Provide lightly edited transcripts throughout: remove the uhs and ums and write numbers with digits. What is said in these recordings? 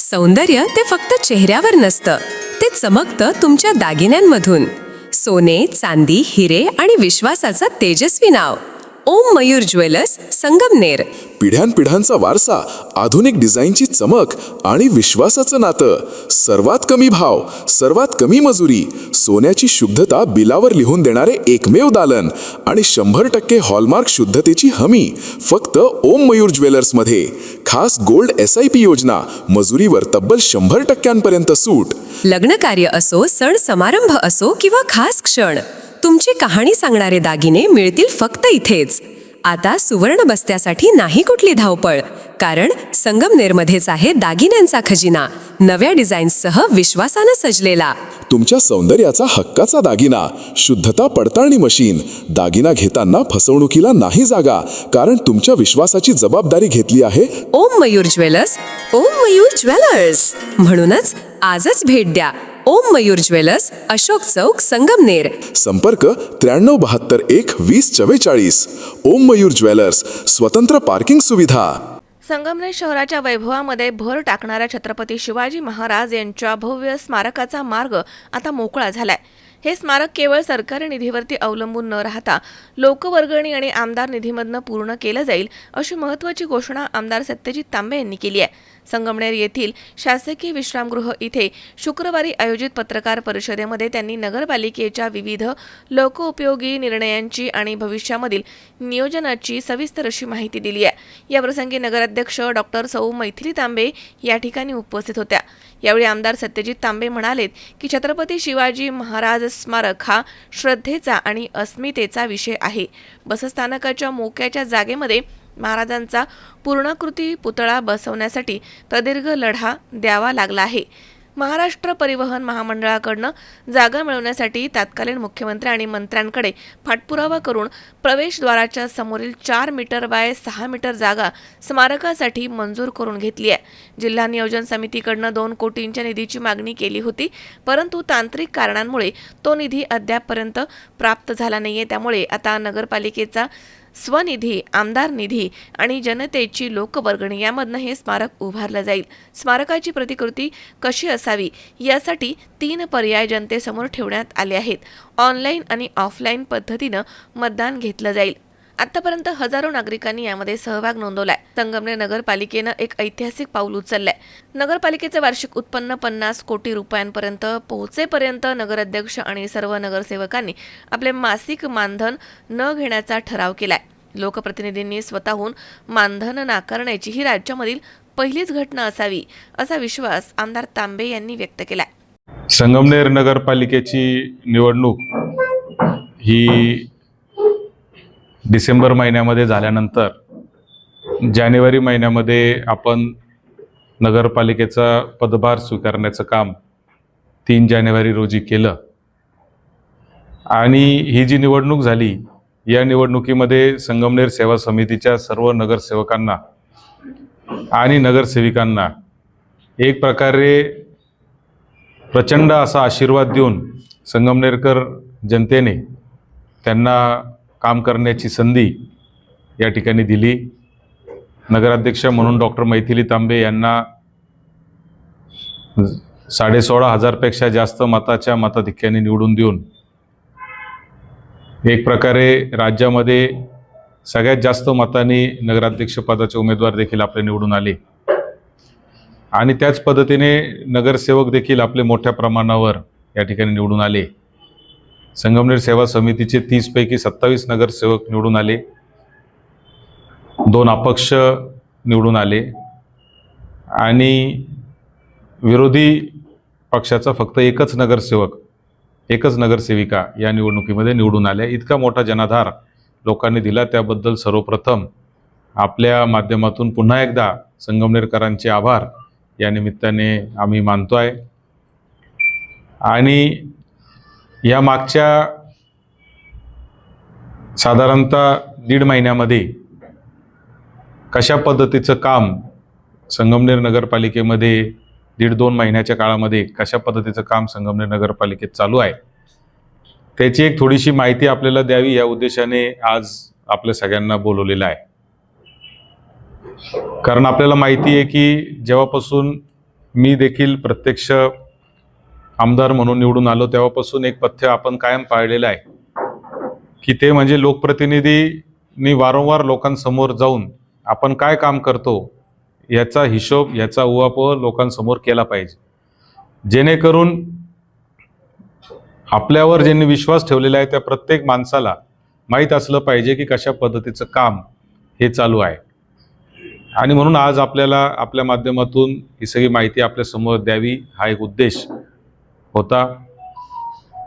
सौंदर्य ते फक्त चेहऱ्यावर नसतं, ते चमकतं तुमच्या दागिन्यांमधून. सोने, चांदी, हिरे आणि विश्वासाचं तेजस्वी नाव. ओम मयूर ज्वेलर्स, संगमनेर. पिढ्यानपिढ्यांचा वारसा, आधुनिक डिझाईनची चमक आणि विश्वासाचं नातं. सर्वात कमी भाव, सर्वात कमी मजुरी, सोन्याची शुद्धता बिलावर लिहून देणारे एकमेव दालन आणि 100% हॉलमार्क शुद्धतेची हमी फक्त ओम मयूर ज्वेलर्समध्ये. खास गोल्ड SIP योजना, मजुरीवर तब्बल 100% सूट. लग्न कार्य असो, सण समारंभ असो किंवा खास क्षण, तुमची कहाणी सांगणारे दागिने मिळतील फक्त इथेच. आता सुवर्ण बस्त्यासाठी नाही कुठली धावपळ, कारण संगमनेरमध्येच आहे दागिन्यांचा खजिना. नव्या डिझाईन्ससह विश्वासानं सजलेला. तुमच्या सौंदर्याचा हक्काचा दागिना, शुद्धता पडताळणी मशीन. दागिना घेताना फसवणुकीला नाही जागा, कारण तुमच्या विश्वासाची जबाबदारी घेतली आहे ओम मयूर ज्वेलर्स. ओम मयूर ज्वेलर्स म्हणूनच आजच भेट द्या. ओम मयूर ज्वेलर्स, अशोक चौक, संगमनेर. संपर्क 9371 2044. ओम मयूर ज्वेलर्स, स्वतंत्र पार्किंग सुविधा. संगमनेर शहराच्या वैभवामध्ये भर टाकणाऱ्या छत्रपती शिवाजी महाराज यांच्या भव्य स्मारकाचा मार्ग आता मोकळा झालाय. हे स्मारक केवळ सरकारी निधीवरती अवलंबून न राहता लोकवर्गणी आणि आमदार निधीमधनं पूर्ण केलं जाईल, अशी महत्त्वाची घोषणा आमदार सत्यजित तांबे यांनी केली आहे. संगमनेर येथील शासकीय विश्रामगृह इथे शुक्रवारी आयोजित पत्रकार परिषदेमध्ये त्यांनी नगरपालिकेच्या विविध लोकोपयोगी निर्णयांची आणि भविष्यामधील नियोजनाची सविस्तर अशी माहिती दिली आहे. याप्रसंगी नगराध्यक्ष डॉक्टर सौ मैथिली तांबे या ठिकाणी उपस्थित होत्या. यावेळी आमदार सत्यजित तांबे म्हणालेत की छत्रपती शिवाजी महाराज स्मारक हा श्रद्धेचा आणि अस्मितेचा विषय आहे. बसस्थानकाच्या मोक्याच्या जागेमध्ये महाराजांचा पूर्णाकृती पुतळा बसवण्यासाठी प्रदीर्घ लढा द्यावा लागला आहे. महाराष्ट्र परिवहन महामंडळाकडनं जागा मिळवण्यासाठी तत्कालीन मुख्यमंत्री आणि मंत्र्यांकडे पाठपुरावा करून प्रवेशद्वाराच्या समोरील 4 मीटर बाय 6 मीटर जागा स्मारकासाठी मंजूर करून घेतली आहे. जिल्हा नियोजन समितीकडनं 2 कोटींच्या निधीची मागणी केली होती, परंतु तांत्रिक कारणांमुळे तो निधी अद्यापपर्यंत प्राप्त झाला नाहीये. त्यामुळे आता नगरपालिकेचा स्वनिधी, आमदार निधी आणि जनतेची लोकवर्गणी यामधनं हे स्मारक उभारलं जाईल. स्मारकाची प्रतिकृती कशी असावी यासाठी 3 पर्याय जनतेसमोर ठेवण्यात आले आहेत. ऑनलाईन आणि ऑफलाईन पद्धतीनं मतदान घेतलं जाईल. आतापर्यंत हजारो नागरिकांनी यामध्ये सहभाग नोंदवलाय. संगमनेर नगरपालिकेनं एक ऐतिहासिक पाऊल उचललंय. नगरपालिकेचे वार्षिक उत्पन्न 50 कोटी रुपयांपर्यंत पोहोचेपर्यंत नगराध्यक्ष आणि सर्व नगरसेवकांनी आपले मासिक मानधन न घेण्याचा ठराव केलाय. लोकप्रतिनिधींनी स्वतःहून मानधन नाकारण्याची ही राज्यामधील पहिलीच घटना असावी, असा विश्वास आमदार तांबे यांनी व्यक्त केलाय. संगमनेर नगरपालिकेची निवडणूक ही डिसेंबर महिन्यामध्ये झाल्यानंतर जानेवारी महिन्यामध्ये आपण नगरपालिकेचा पदभार स्वीकारण्याचं काम 3 जानेवारी रोजी केलं. आणि ही जी निवडणूक झाली, या निवडणुकीमध्ये संगमनेर सेवा समितीच्या सर्व नगरसेवकांना आणि नगरसेविकांना एक प्रकारे प्रचंड असा आशीर्वाद देऊन संगमनेरकर जनतेने त्यांना काम करण्याची संधी या ठिकाणी दिली. नगराध्यक्ष म्हणून डॉक्टर मैथिली तांबे यांना 16,500 पेक्षा जास्त मताच्या मताधिक्याने निवडून देऊन एक प्रकारे राज्यामध्ये सगळ्यात जास्त मतांनी नगराध्यक्ष पदाचे उमेदवार देखील आपले निवडून आले. आणि त्याच पद्धतीने नगरसेवक देखील आपले मोठ्या प्रमाणावर या ठिकाणी निवडून आले. संगमनेर सेवा समितीचे 30 पैकी 27 नगरसेवक निवडून आले. 2 अपक्ष निवडून आले आणि विरोधी पक्षाचा फक्त एकच नगरसेवक, एकच नगरसेविका या निवडणुकीमध्ये निवडून आल्या. इतका मोठा जनाधार लोकांनी दिला, त्याबद्दल सर्वप्रथम आपल्या माध्यमातून पुन्हा एकदा संगमनेरकरांचे आभार या निमित्ताने आम्ही मानतोय. आणि या मागच्या साधारणतः 1.5 महिन्यामध्ये कशा पद्धतीचं काम संगमनेर नगरपालिकेमध्ये 1.5-2 महिन्याच्या काळामध्ये कशा पद्धतीचं काम संगमनेर नगरपालिकेत चालू आहे, त्याची एक थोडीशी माहिती आपल्याला द्यावी या उद्देशाने आज आपल्या सगळ्यांना बोलवलेलं आहे. कारण आपल्याला माहिती आहे की जेव्हापासून मी देखील प्रत्यक्ष आमदार म्हणून निवडून आलो तेव्हापासून एक पथ्य आपण कायम पाळलेलं आहे की ते म्हणजे लोकप्रतिनिधींनी वारंवार लोकांसमोर जाऊन आपण काय काम करतो याचा हिशोब, याचा उहापोह लोकांसमोर केला पाहिजे, जेणेकरून आपल्यावर ज्यांनी विश्वास ठेवलेला आहे त्या प्रत्येक माणसाला माहीत असलं पाहिजे की कशा पद्धतीचं काम हे चालू आहे. आणि म्हणून आज आपल्याला आपल्या माध्यमातून ही सगळी माहिती आपल्यासमोर द्यावी हा एक उद्देश होता.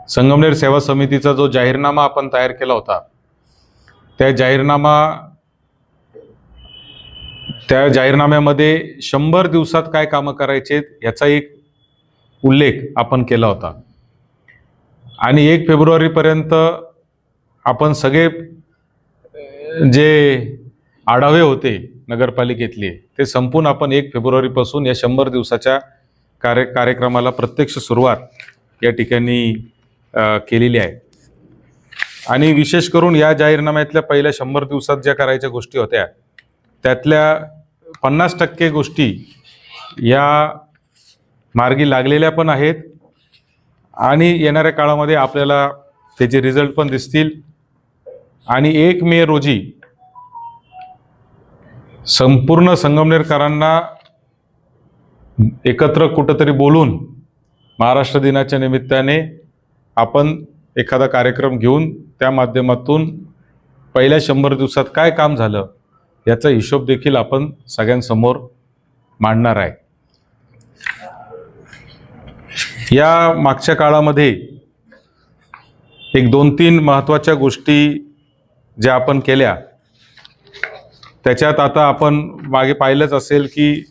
संगमनेर सेवा समितीचा जो जाहीरनामा आपण तयार केला होता त्या जाहीरनाम्यामध्ये 100 दिवसात काय कामं करायचे याचा एक उल्लेख आपण केला होता. आणि 1 फेब्रुवारीपर्यंत आपण सगळे जे आढावे होते नगरपालिकेतले ते संपून आपण 1 फेब्रुवारीपासून या 100 दिवसाच्या कार्यक्रमाला प्रत्यक्ष सुरुवात या ठिकाणी केलेली आहे. आणि विशेष करून या जाहीरनाम्यातल्या पहिल्या 100 दिवसात ज्या करायच्या गोष्टी होत्या त्यातल्या 50% गोष्टी या मार्गी लागलेल्या पण आहेत आणि येणाऱ्या काळामध्ये आपल्याला त्याचे रिझल्ट पण दिसतील. आणि 1 मे रोजी संपूर्ण संगमनेरकरांना एकत्र कुठंतरी बोलून महाराष्ट्र दिनाच्या निमित्ताने आपण एखादा कार्यक्रम घेऊन त्या माध्यमातून पहिल्या 100 दिवसात काय काम झालं याचा हिशोब देखील आपण सगळ्यांसमोर मांडणार आहे. या मागच्या काळामध्ये एक 2-3 महत्त्वाच्या गोष्टी ज्या आपण केल्या त्याच्यात आता आपण मागे पाहिलंच असेल की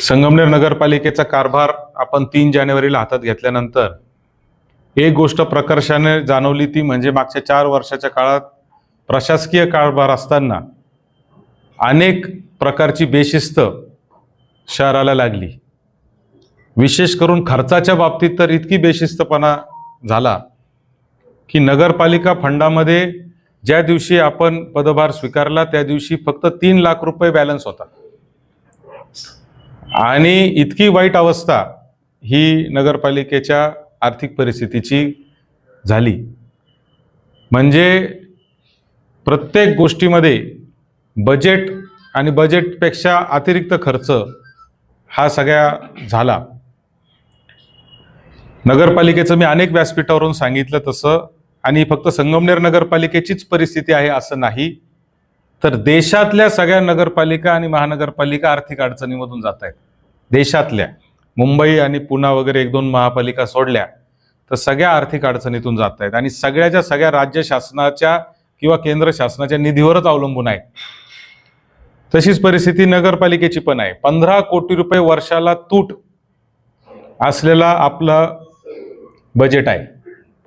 संगमनेर नगरपालिकेचा कारभार आपण 3 जानेवारीला हातात घेतल्यानंतर एक गोष्ट प्रकर्षाने जाणवली ती म्हणजे मागच्या 4 वर्षाच्या काळात प्रशासकीय कारभार असताना अनेक प्रकारची बेशिस्त शहराला लागली. विशेष करून खर्चाच्या बाबतीत तर इतकी बेशिस्तपणा झाला की नगरपालिका फंडामध्ये ज्या दिवशी आपण पदभार स्वीकारला त्या दिवशी फक्त 3 लाख रुपये बॅलन्स होता. आणि इतकी वाईट अवस्था ही नगरपालिकेच्या आर्थिक परिस्थितीची झाली. म्हणजे प्रत्येक गोष्टीमध्ये बजेट आणि बजेटपेक्षा अतिरिक्त खर्च हा सगळा झाला. नगरपालिकेचं मी अनेक व्यासपीठावरून सांगितलं तसं, आणि फक्त संगमनेर नगरपालिकेचीच परिस्थिती आहे असं नाही, तर देशातल्या सगळ्या नगरपालिका आणि महानगरपालिका आर्थिक अडचणीमधून जात आहेत. देशातल्या मुंबई आणि पुणे वगैरे 1-2 महापालिका सोडल्या तर सगळ्या आर्थिक अडचणीतून जात आहेत आणि सगळ्याच्या सगळ्या राज्य शासनाच्या किंवा केंद्र शासनाच्या निधीवरच अवलंबून आहे. तशीच परिस्थिती नगरपालिकेची पण आहे. 15 कोटी रुपये वर्षाला तूट असलेला आपलं बजेट आहे.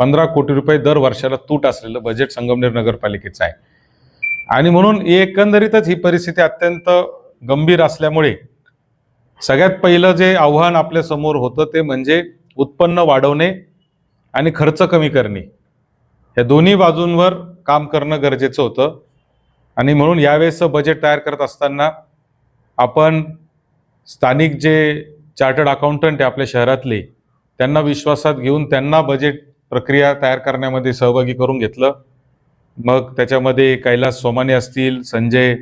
15 कोटी रुपये दर वर्षाला तूट असलेलं बजेट संगमनेर नगरपालिकेचं आहे. आणि म्हणून एकंदरीतच ही परिस्थिती अत्यंत गंभीर असल्यामुळे सगळ्यात पहिलं जे आव्हान आपल्या समोर होतं ते म्हणजे उत्पन्न वाढवणे आणि खर्च कमी करणे. या दोन्ही बाजूंवर काम करणं गरजेचं होतं. आणि म्हणून यावेळेसचं बजेट तयार करत असताना आपण स्थानिक जे चार्टर्ड अकाउंटंट आहे आपल्या शहरातले त्यांना विश्वासात घेऊन त्यांना बजेट प्रक्रिया तयार करण्यामध्ये सहभागी करून घेतलं. मग त्याच्यामध्ये कैलास सोमानी असतील, संजय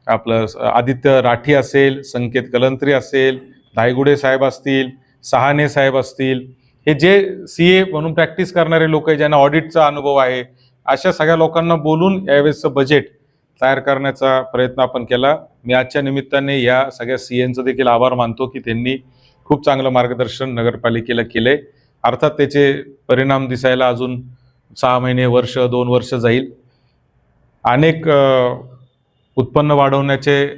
आपलं आदित्य राठी असेल, संकेत कलंत्री असेल, धायगुडे साहेब असतील, सहाने साहेब असतील, हे जे CA म्हणून प्रॅक्टिस करणारे लोक आहे ज्यांना ऑडिटचा अनुभव आहे, अशा सगळ्या लोकांना बोलून यावेळेसचं बजेट तयार करण्याचा प्रयत्न आपण केला. मी आजच्या निमित्ताने या सगळ्या CAंचं देखील आभार मानतो की त्यांनी खूप चांगलं मार्गदर्शन नगरपालिकेला केलंय. अर्थात त्याचे परिणाम दिसायला अजून 6 महिने, वर्ष, 2 वर्ष जाईल. अनेक उत्पन्न वाढवण्याचे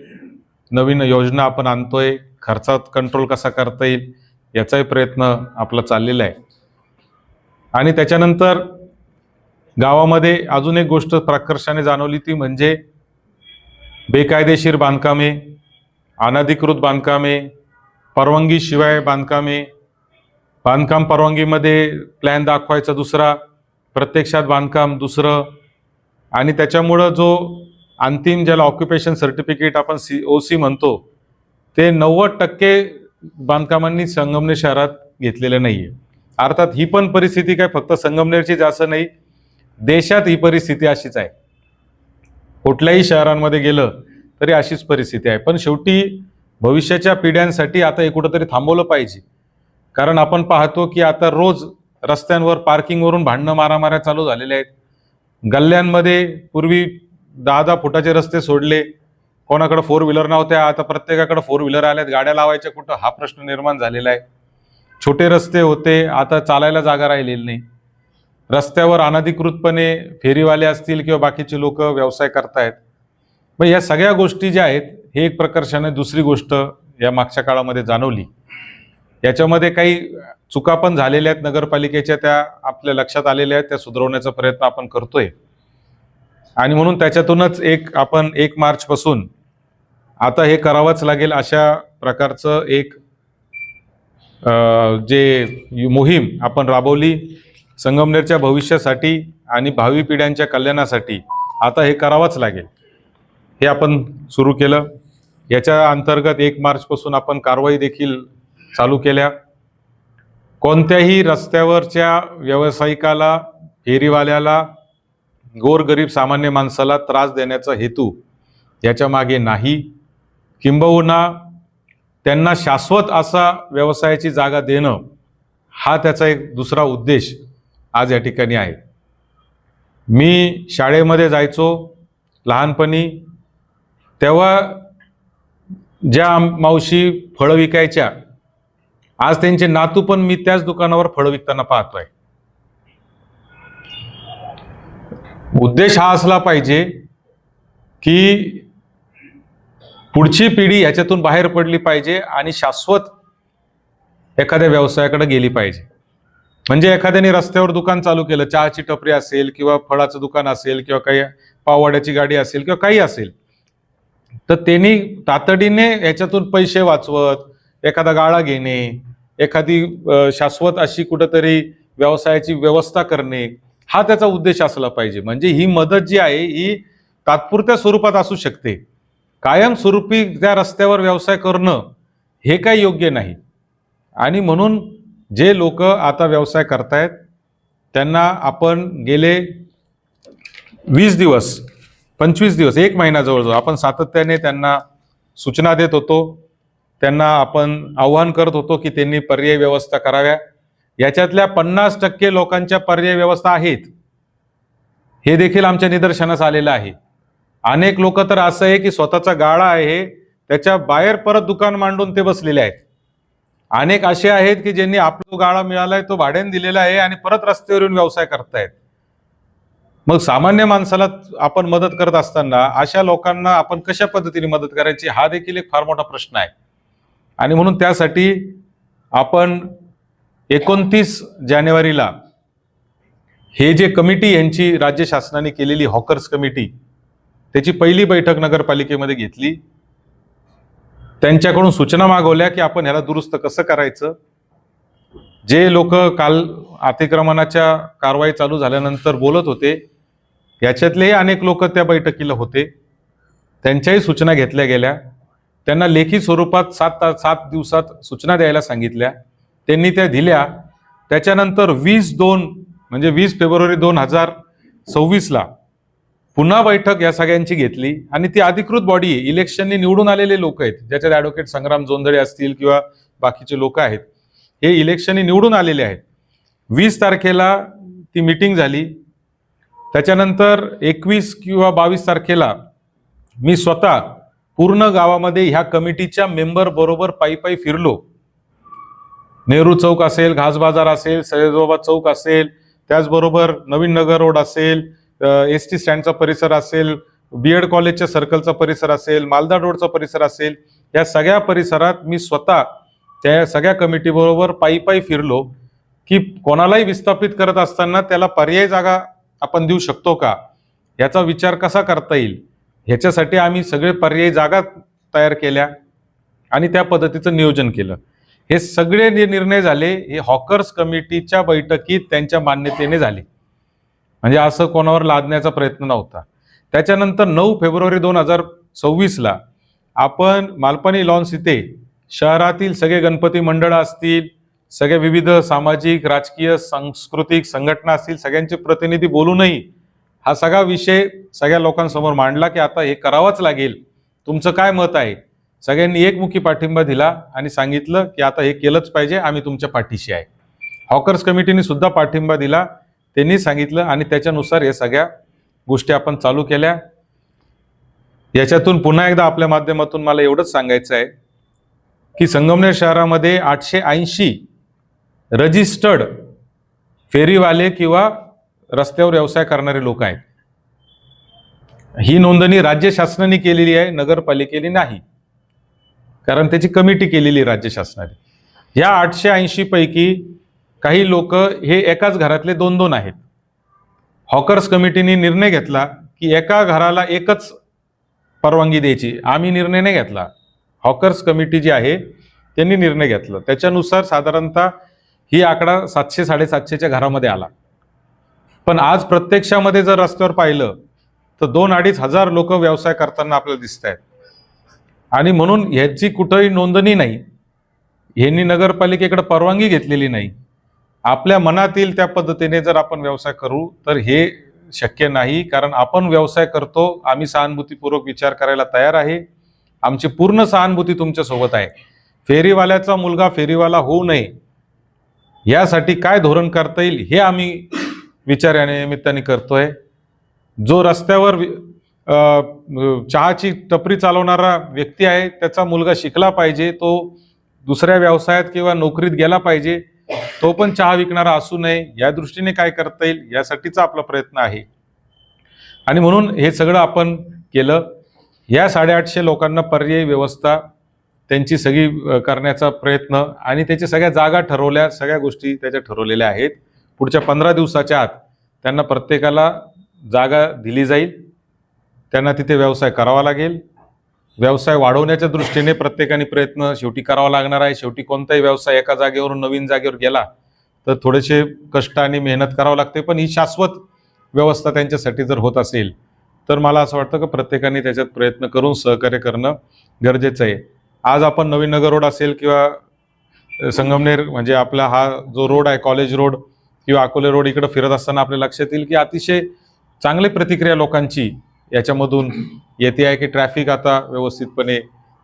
नवीन योजना आपण आणतोय. खर्चात कंट्रोल कसा करता येईल याचाही प्रयत्न आपला चाललेला आहे. आणि त्याच्यानंतर गावामध्ये अजून एक गोष्ट प्रकर्षाने जाणवली ती म्हणजे बेकायदेशीर बांधकामे, अनधिकृत बांधकामे, परवानगीशिवाय बांधकामे, बांधकाम परवानगीमध्ये प्लॅन दाखवायचा दुसरा, प्रत्यक्षात बांधकाम दुसरं, आणि त्याच्यामुळं जो अंतिम ज्याला ऑक्युपेशन सर्टिफिकेट आपण OC म्हणतो ते 90% बांधकामांनी संगमनेर शहरात घेतलेले नाहीये. अर्थात ही पण परिस्थिती काय फक्त संगमनेरचीच असं नाही, देशात ही परिस्थिती अशीच आहे. कुठल्याही शहरांमध्ये गेलं तरी अशीच परिस्थिती आहे. पण शेवटी भविष्याच्या पिढ्यांसाठी आता हे कुठंतरी थांबवलं पाहिजे. कारण आपण पाहतो की आता रोज रस्त्यांवर पार्किंगवरून भांडणं मारामाऱ्या चालू झालेल्या आहेत. गल्ल्यांमध्ये पूर्वी 10-10 फुटाचे रस्ते सोडले, कोणाकडे 4 व्हीलर नव्हत्या, आता प्रत्येकाकडे 4 व्हीलर आल्यात, गाड्या लावायच्या कुठं हा प्रश्न निर्माण झालेला आहे. छोटे रस्ते होते, आता चालायला जागा राहिलेली नाही. रस्त्यावर अनधिकृतपणे फेरीवाले असतील किंवा बाकीचे लोक व्यवसाय करतायत. मग या सगळ्या गोष्टी ज्या आहेत, हे एक प्रकर्षाने दुसरी गोष्ट या मागच्या काळामध्ये जाणवली. याच्यामध्ये काही चुका पण झालेल्या आहेत नगरपालिकेच्या, त्या आपल्या लक्षात आलेल्या आहेत, त्या सुधारवण्याचा प्रयत्न आपण करतोय. आणि म्हणून त्याच्यातूनच आपण 1 मार्च पासून आता हे करावंच लागेल अशा प्रकारचं एक जे मोहीम आपण राबवली संगमनेरच्या भविष्यासाठी आणि भावी पिढ्यांच्या कल्याणासाठी. आता हे करावंच लागेल, हे आपण सुरू केलं. याच्या अंतर्गत 1 मार्च पासून आपण कारवाई देखील चालू केल्या. कोणत्याही रस्त्यावरच्या व्यावसायिकाला, फेरीवाल्याला, गोरगरीब सामान्य माणसाला त्रास देण्याचा हेतू याच्या मागे नाही. किंबहुना त्यांना शाश्वत असा व्यवसायाची जागा देणं हा त्याचा एक दुसरा उद्देश आज या ठिकाणी आहे. मी शाळेमध्ये जायचो लहानपणी, तेव्हा ज्या मावशी फळं विकायच्या, आज त्यांचे नातू पण मी त्याच दुकानावर फळं विकताना पाहतोय. उद्देश हा असला पाहिजे की पुढची पिढी याच्यातून बाहेर पडली पाहिजे आणि शाश्वत एखाद्या व्यवसायाकडे गेली पाहिजे. म्हणजे एखाद्याने रस्त्यावर दुकान चालू केलं, चहाची टपरी असेल किंवा फळाचं दुकान असेल किंवा काही पाववाड्याची गाडी असेल किंवा काही असेल, तर त्यांनी तातडीने याच्यातून पैसे वाचवत एखादा गाळा घेणे, एखादी शाश्वत अशी कुठंतरी व्यवसायाची व्यवस्था करणे, हा त्याचा उद्देश असला पाहिजे. म्हणजे ही मदत जी आहे ही तात्पुरत्या स्वरूपात असू शकते, कायमस्वरूपी त्या रस्त्यावर व्यवसाय करणं हे काही योग्य नाही. आणि म्हणून जे लोक आता व्यवसाय करतायत त्यांना आपण गेले 20 दिवस, 25 दिवस, 1 महिना जवळजवळ आपण सातत्याने त्यांना सूचना देत होतो, त्यांना आपण आव्हान करत होतो की त्यांनी पर्यायी व्यवस्था कराव्या. याच्यातल्या 50% लोकांच्या पर्यायी व्यवस्था आहेत, हे देखील आमच्या निदर्शनास आलेलं आहे. अनेक लोक तर असं आहे की स्वतःचा गाळा आहे, त्याच्या बाहेर परत दुकान मांडून ते बसलेले आहेत. अनेक असे आहेत की ज्यांनी आपला गाळा मिळालाय तो भाड्याने दिलेला आहे आणि परत रस्त्यावर येऊन व्यवसाय करतायत. मग सामान्य माणसाला आपण मदत करत असताना अशा लोकांना आपण कशा पद्धतीने मदत करायची, हा देखील एक फार मोठा प्रश्न आहे. आणि म्हणून त्यासाठी आपण 29 जानेवारीला हे जे कमिटी यांची राज्य शासनाने केलेली हॉकर्स कमिटी, त्याची पहिली बैठक नगरपालिकेमध्ये घेतली. त्यांच्याकडून सूचना मागवल्या की आपण ह्याला दुरुस्त कसं करायचं. जे लोक काल अतिक्रमणाच्या कारवाई चालू झाल्यानंतर बोलत होते, याच्यातलेही अनेक लोक त्या बैठकीला होते, त्यांच्याही सूचना घेतल्या गेल्या. त्यांना लेखी स्वरूपात 7 दिवसात सूचना द्यायला सांगितल्या, त्यांनी त्या दिल्या. त्याच्यानंतर 20 फेब्रुवारी 2026ला पुन्हा बैठक या सगळ्यांची घेतली. आणि ती अधिकृत बॉडी आहे, इलेक्शनने निवडून आलेले लोक आहेत, ज्याच्यात ॲडव्होकेट संग्राम जोंधळे असतील किंवा बाकीचे लोक आहेत, हे इलेक्शनने निवडून आलेले आहेत. 20 तारखेला ती मीटिंग झाली. त्याच्यानंतर 21 किंवा 22 तारखेला मी स्वतः पूर्ण गावामध्ये ह्या कमिटीच्या मेंबर बरोबर पायी फिरलो. नेहरू चौक असेल, घास बाजार असेल, सैयदबाबा चौक असेल, त्याचबरोबर नवीन नगर रोड असेल, ST स्टँडचा परिसर असेल, BED कॉलेजच्या सर्कलचा परिसर असेल, मालदा रोडचा परिसर असेल, या सगळ्या परिसरात मी स्वतः त्या सगळ्या कमिटी बरोबर पायी फिरलो की कोणालाही विस्थापित करत असताना त्याला पर्यायी जागा आपण देऊ शकतो का, याचा विचार कसा करता येईल, ह्याच्यासाठी आम्ही सगळे पर्यायी जागा तयार केल्या आणि त्या पद्धतीचं नियोजन केलं. हे सगळे निर्णय झाले हे हॉकर्स कमिटीच्या बैठकीत त्यांच्या मान्यतेने झाले. म्हणजे असं कोणावर लादण्याचा प्रयत्न नव्हता. त्याच्यानंतर 9 फेब्रुवारी 2026ला आपण मालपाणी लॉन्स इथे शहरातील सगळे गणपती मंडळ असतील, सगळे विविध सामाजिक, राजकीय, सांस्कृतिक संघटना असतील, सगळ्यांचे प्रतिनिधी बोलूनही हा सगळा विषय सगळ्या लोकांसमोर मांडला की आता हे करावंच लागेल, तुमचं काय मत आहे. सगळ्यांनी एकमुखी पाठिंबा दिला आणि सांगितलं की आता हे केलंच पाहिजे, आम्ही तुमच्या पाठीशी आहे. हॉकर्स कमिटीने सुद्धा पाठिंबा दिला, त्यांनी सांगितलं आणि त्याच्यानुसार या सगळ्या गोष्टी आपण चालू केल्या. याच्यातून पुन्हा एकदा आपल्या माध्यमातून मला एवढंच सांगायचं आहे की संगमनेर शहरामध्ये 880 रजिस्टर्ड फेरीवाले किंवा रस्त्यावर व्यवसाय करणारे लोक आहेत. ही नोंदणी राज्य शासनाने केलेली आहे, नगरपालिकेने नाही, कारण त्याची कमिटी केलेली राज्य शासनाने. या 880 पैकी काही लोक हे एकाच घरातले 2-2 आहेत. हॉकर्स कमिटीने निर्णय घेतला की एका घराला एकच परवानगी द्यायची. आम्ही निर्णय नाही घेतला, हॉकर्स कमिटी जी आहे त्यांनी निर्णय घेतला. त्याच्यानुसार साधारणतः ही आकडा 700-750च्या घरामध्ये आला. पण आज प्रत्यक्षामध्ये जर रस्त्यावर पाहिलं तर 2-2.5 हजार लोक व्यवसाय करताना आपल्याला दिसत आहेत. आणि म्हणून ह्याची कुठंही नोंदणी नाही, ह्यांनी नगरपालिकेकडे परवानगी घेतलेली नाही. आपल्या मनातील त्या पद्धतीने जर आपण व्यवसाय करू तर हे शक्य नाही, कारण आपण व्यवसाय करतो, आम्ही सहानुभूतीपूर्वक विचार करायला तयार आहे. आमची पूर्ण सहानुभूती तुमच्या सोबत आहे. फेरीवाल्याचा मुलगा फेरीवाला होऊ नये यासाठी काय धोरण करता येईल हे आम्ही विचार या निमित्ताने करतोय. जो रस्त्यावर चहाची टपरी चालवणारा व्यक्ती आहे त्याचा मुलगा शिकला पाहिजे, तो दुसऱ्या व्यवसायात किंवा नोकरीत गेला पाहिजे, तो पण चहा विकणारा असू नये. या दृष्टीने काय करता येईल यासाठीचा आपला प्रयत्न आहे. आणि म्हणून हे सगळं आपण केलं. या 850 लोकांना पर्यायी व्यवस्था त्यांची सगळी करण्याचा प्रयत्न आणि त्याच्या सगळ्या जागा ठरवल्या, सगळ्या गोष्टी त्याच्या ठरवलेल्या आहेत. पुढच्या 15 दिवसाच्या आत त्यांना प्रत्येकाला जागा दिली जाईल. त्यांना तिथे व्यवसाय करावा लागेल. व्यवसाय वाढवण्याच्या दृष्टीने प्रत्येकाने प्रयत्न शेवटी करावा लागणार आहे. शेवटी कोणताही व्यवसाय एका जागेवरून नवीन जागेवर गेला तर थोडेसे कष्ट आणि मेहनत करावं लागते, पण ही शाश्वत व्यवस्था त्यांच्यासाठी जर होत असेल तर मला असं वाटतं की प्रत्येकाने त्याच्यात प्रयत्न करून सहकार्य करणं गरजेचं आहे. आज आपण नवीन नगर रोड असेल किंवा संगमनेर म्हणजे आपला हा जो रोड आहे कॉलेज रोड किंवा अकोले रोड, इकडे फिरत असताना आपल्या लक्षात येईल की अतिशय चांगली प्रतिक्रिया लोकांची याच्यामधून येते आहे की ट्रॅफिक आता व्यवस्थितपणे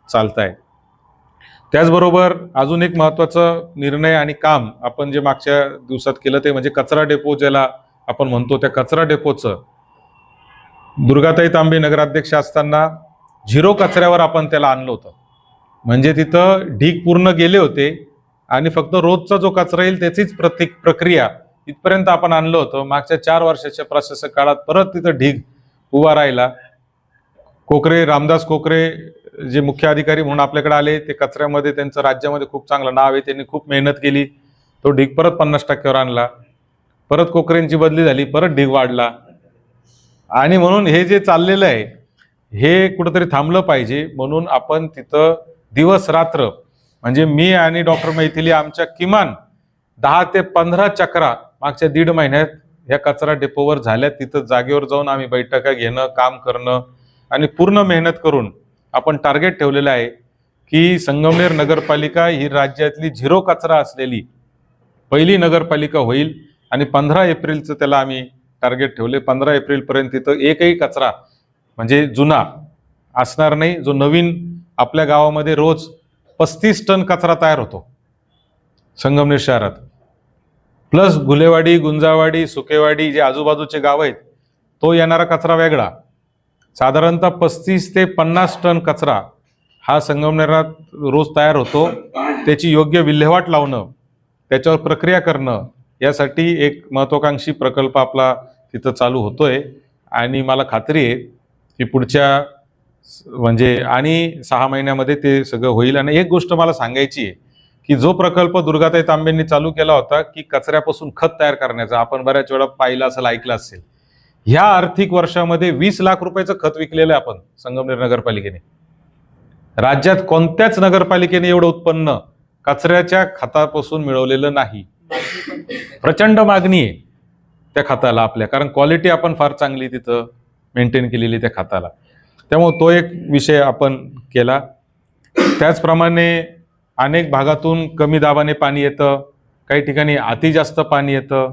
चालत आहे. त्याचबरोबर अजून एक महत्त्वाचा निर्णय आणि काम आपण जे मागच्या दिवसात केलं ते म्हणजे कचरा डेपो ज्याला आपण म्हणतो, त्या कचरा डेपोचं दुर्गाताई तांबे नगराध्यक्ष असताना 0 कचऱ्यावर आपण त्याला आणलं होतं. म्हणजे तिथं ढीग पूर्ण गेले होते आणि फक्त रोजचा जो कचरा येईल त्याचीच प्रक्रिया इथपर्यंत आपण आणलं होतं. मागच्या 4 वर्षाच्या प्रशासक काळात परत तिथं ढीग उभा राहिला. कोकरे, रामदास कोकरे जे मुख्य अधिकारी म्हणून आपल्याकडे आले, ते कचऱ्यामध्ये त्यांचं राज्यामध्ये खूप चांगलं नाव आहे, त्यांनी खूप मेहनत केली, तो ढीग परत 50% आणला. परत कोकरेंची बदली झाली, परत ढीग वाढला. आणि म्हणून हे जे चाललेलं आहे हे कुठंतरी थांबलं पाहिजे. म्हणून आपण तिथं दिवस रात्र म्हणजे मी आणि डॉक्टर मैथिली आमच्या किमान 10 ते 15 चक्रा मागच्या 1.5 महिन्यात या कचरा डेपोवर झाल्या. तिथं जागेवर जाऊन आम्ही बैठका घेणं, काम करणं आणि पूर्ण मेहनत करून आपण टार्गेट ठेवलेलं आहे की संगमनेर नगरपालिका ही राज्यातली 0 कचरा असलेली पहिली नगरपालिका होईल. आणि 15 एप्रिलचं त्याला आम्ही टार्गेट ठेवले. 15 एप्रिलपर्यंत तिथं एकही कचरा म्हणजे जुना असणार नाही. जो नवीन आपल्या गावामध्ये रोज 35 टन कचरा तयार होतो संगमनेर शहरात, प्लस गुलेवाडी, गुंजावाडी, सुकेवाडी जे आजूबाजूचे गाव आहेत तो येणारा कचरा वेगळा. साधारणतः 35 ते 50 टन कचरा हा संगमनेरात रोज तयार होतो. त्याची योग्य विल्हेवाट लावणं, त्याच्यावर प्रक्रिया करणं यासाठी एक महत्त्वाकांक्षी प्रकल्प आपला तिथं चालू होतोय. आणि मला खात्री आहे की पुढच्या म्हणजे आणि 6 महिन्यामध्ये ते सगळं होईल. आणि एक गोष्ट मला सांगायची आहे की जो प्रकल्प दुर्गाताई तांबेंनी चालू केला होता की कचऱ्यापासून खत तयार करण्याचा, आपण बऱ्याच वेळा पाहिलं असेल, ऐकलं असेल, ह्या आर्थिक वर्षामध्ये 20 लाख रुपयाचं खत विकलेलं आहे आपण संगमनेर नगरपालिकेने. राज्यात कोणत्याच नगरपालिकेने एवढं उत्पन्न कचऱ्याच्या खतापासून मिळवलेलं नाही. प्रचंड मागणी आहे त्या खताला आपल्या, कारण क्वालिटी आपण फार चांगली तिथं मेंटेन केलेली त्या खताला. त्यामुळे तो एक विषय आपण केला. त्याचप्रमाणे अनेक भागातून कमी दाबाने पाणी येतं, काही ठिकाणी अति जास्त पाणी येतं,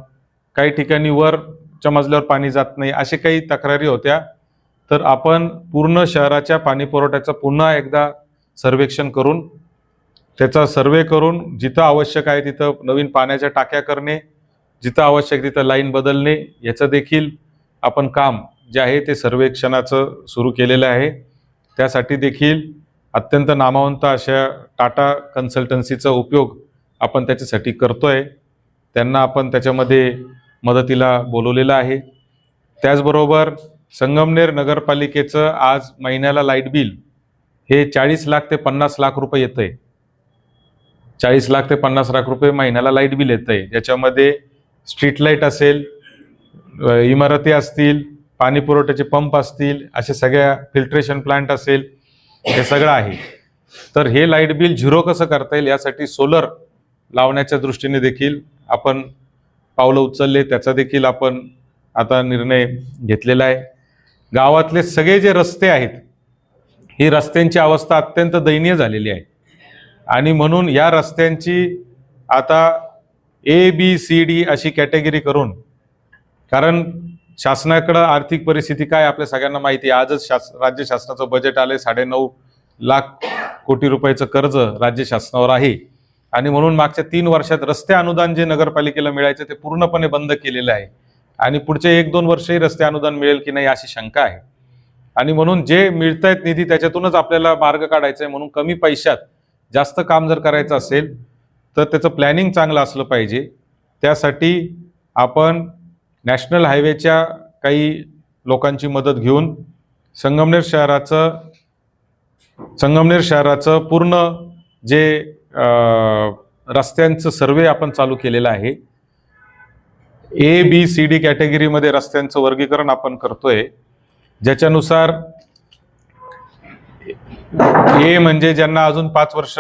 काही ठिकाणी वरच्या मजल्यावर पाणी जात नाही, असे काही तक्रारी होत्या. तर आपण पूर्ण शहराच्या पाणी पुरवठ्याचं पुन्हा एकदा सर्वेक्षण करून, त्याचा सर्वे करून जिथं आवश्यक आहे तिथं नवीन पाण्याच्या टाक्या करणे, जिथं आवश्यक तिथं लाईन बदलणे, याचं देखील आपण काम जे आहे ते सर्वेक्षणाचं सुरू केलेलं आहे. त्यासाठी देखील अत्यंत नामवंत अशा टाटा कन्सल्टन्सीचा उपयोग आपण त्याच्यासाठी करतोय. त्यांना आपण त्याच्यामध्ये मदतीला बोलवलेलं आहे. त्याचबरोबर संगमनेर नगरपालिकेचं आज महिन्याला लाईट बिल हे 40 लाख ते 50 लाख रुपये येतं आहे. 40 लाख ते 50 लाख रुपये महिन्याला लाईट बिल येतं आहे. ज्याच्यामध्ये स्ट्रीट लाईट असेल, इमारती असतील, पाणी पुरवठ्याचे पंप असतील, असे सगळ्या फिल्ट्रेशन प्लांट असेल, हे सगळं आहे. तर हे लाईट बिल झिरो कसं करता येईल यासाठी सोलर लावण्याच्या दृष्टीने देखील आपण पावलं उचलले. त्याचा देखील आपण आता निर्णय घेतलेला आहे. गावातले सगळे जे रस्ते आहेत, ही रस्त्यांची अवस्था अत्यंत दयनीय झालेली आहे आणि म्हणून या रस्त्यांची आता ABCD अशी कॅटेगरी करून, कारण शासनाकडं आर्थिक परिस्थिती काय आपल्या सगळ्यांना माहिती आहे. आजच राज्य शासनाचं बजेट आलंय, 9.5 लाख कोटी रुपयाचं कर्ज राज्य शासनावर आहे आणि म्हणून मागच्या 3 वर्षात रस्ते अनुदान जे नगरपालिकेला मिळायचं ते पूर्णपणे बंद केलेलं आहे आणि पुढचे 1-2 वर्षही रस्ते अनुदान मिळेल की नाही अशी शंका आहे. आणि म्हणून जे मिळतायत निधी त्याच्यातूनच आपल्याला मार्ग काढायचा आहे. म्हणून कमी पैशात जास्त काम जर करायचं असेल तर त्याचं प्लॅनिंग चांगलं असलं पाहिजे. त्यासाठी आपण नॅशनल हायवेच्या काही लोकांची मदत घेऊन संगमनेर शहराचं पूर्ण जे रस्त्यांचं सर्वे आपण चालू केलेलं आहे. ABCD कॅटेगरीमध्ये रस्त्यांचं वर्गीकरण आपण करतोय, ज्याच्यानुसार A म्हणजे ज्यांना अजून 5 वर्ष